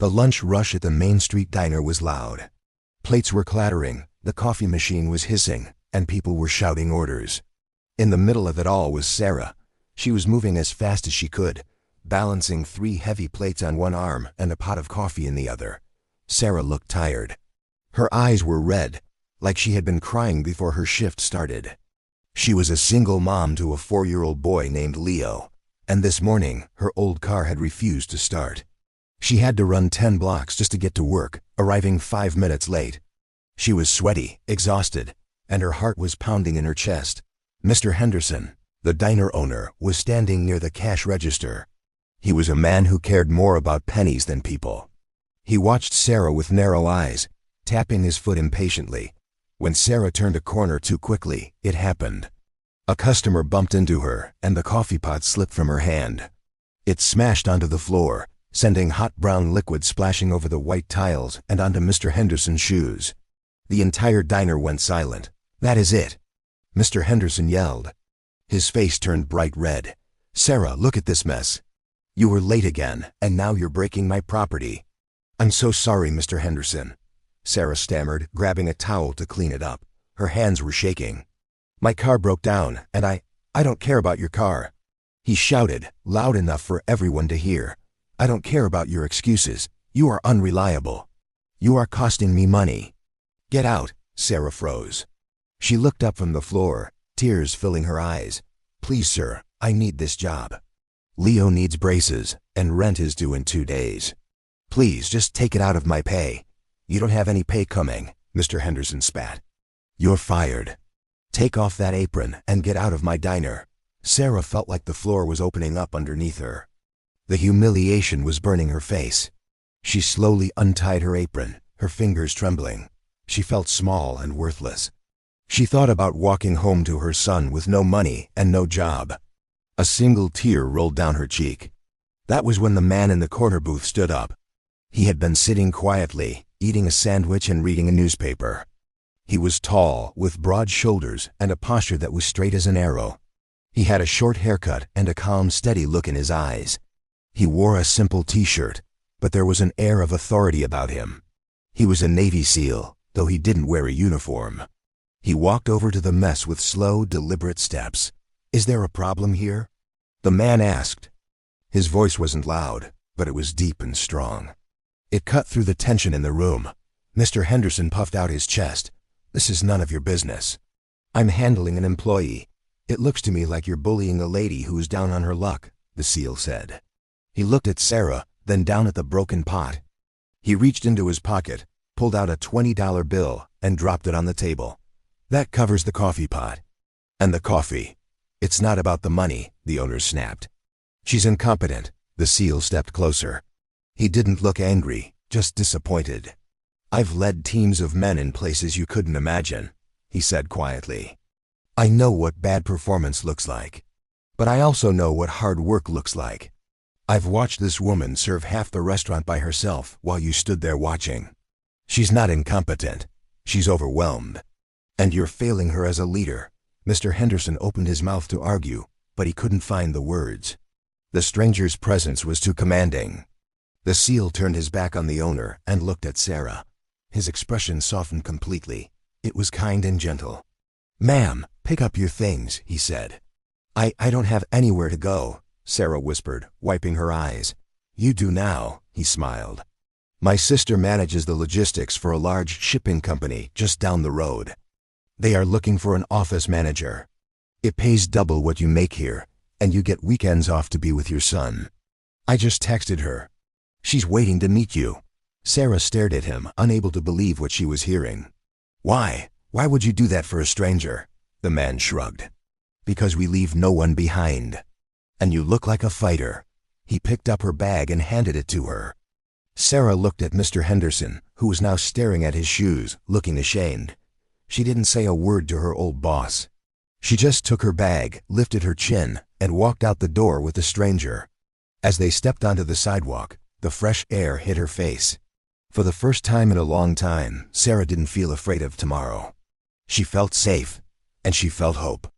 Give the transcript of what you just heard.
The lunch rush at the Main Street diner was loud. Plates were clattering, the coffee machine was hissing, and people were shouting orders. In the middle of it all was Sarah. She was moving as fast as she could, balancing 3 heavy plates on one arm and a pot of coffee in the other. Sarah looked tired. Her eyes were red, like she had been crying before her shift started. She was a single mom to a 4-year-old boy named Leo, and this morning her old car had refused to start. She had to run 10 blocks just to get to work, arriving 5 minutes late. She was sweaty, exhausted, and her heart was pounding in her chest. Mr. Henderson, the diner owner, was standing near the cash register. He was a man who cared more about pennies than people. He watched Sarah with narrow eyes, tapping his foot impatiently. When Sarah turned a corner too quickly, it happened. A customer bumped into her, and the coffee pot slipped from her hand. It smashed onto the floor, sending hot brown liquid splashing over the white tiles and onto Mr. Henderson's shoes. The entire diner went silent. "That is it," Mr. Henderson yelled. His face turned bright red. "Sarah, look at this mess. You were late again, and now you're breaking my property." "I'm so sorry, Mr. Henderson," Sarah stammered, grabbing a towel to clean it up. Her hands were shaking. "My car broke down, and I don't care about your car." He shouted, loud enough for everyone to hear. "I don't care about your excuses. You are unreliable. You are costing me money." "Get out," Sarah froze. She looked up from the floor, tears filling her eyes. "Please, sir, I need this job. Leo needs braces, and rent is due in 2 days. Please, just take it out of my pay." "You don't have any pay coming," Mr. Henderson spat. "You're fired. Take off that apron and get out of my diner." Sarah felt like the floor was opening up underneath her. The humiliation was burning her face. She slowly untied her apron, her fingers trembling. She felt small and worthless. She thought about walking home to her son with no money and no job. A single tear rolled down her cheek. That was when the man in the corner booth stood up. He had been sitting quietly, eating a sandwich and reading a newspaper. He was tall, with broad shoulders and a posture that was straight as an arrow. He had a short haircut and a calm, steady look in his eyes. He wore a simple t-shirt, but there was an air of authority about him. He was a Navy SEAL, though he didn't wear a uniform. He walked over to the mess with slow, deliberate steps. "Is there a problem here?" the man asked. His voice wasn't loud, but it was deep and strong. It cut through the tension in the room. Mr. Henderson puffed out his chest. "This is none of your business. I'm handling an employee. It looks to me like you're bullying a lady who's down on her luck," the SEAL said. He looked at Sarah, then down at the broken pot. He reached into his pocket, pulled out a $20 bill, and dropped it on the table. "That covers the coffee pot." "And the coffee. It's not about the money," the owner snapped. "She's incompetent." The SEAL stepped closer. He didn't look angry, just disappointed. "I've led teams of men in places you couldn't imagine," he said quietly. "I know what bad performance looks like. But I also know what hard work looks like. I've watched this woman serve half the restaurant by herself while you stood there watching. She's not incompetent. She's overwhelmed. And you're failing her as a leader." Mr. Henderson opened his mouth to argue, but he couldn't find the words. The stranger's presence was too commanding. The SEAL turned his back on the owner and looked at Sarah. His expression softened completely. It was kind and gentle. "Ma'am, pick up your things," he said. I don't have anywhere to go," Sarah whispered, wiping her eyes. "You do now," he smiled. "My sister manages the logistics for a large shipping company just down the road. They are looking for an office manager. It pays double what you make here, and you get weekends off to be with your son. I just texted her. She's waiting to meet you." Sarah stared at him, unable to believe what she was hearing. "Why? Why would you do that for a stranger?" The man shrugged. "Because we leave no one behind. And you look like a fighter." He picked up her bag and handed it to her. Sarah looked at Mr. Henderson, who was now staring at his shoes, looking ashamed. She didn't say a word to her old boss. She just took her bag, lifted her chin, and walked out the door with the stranger. As they stepped onto the sidewalk, the fresh air hit her face. For the first time in a long time, Sarah didn't feel afraid of tomorrow. She felt safe, and she felt hope.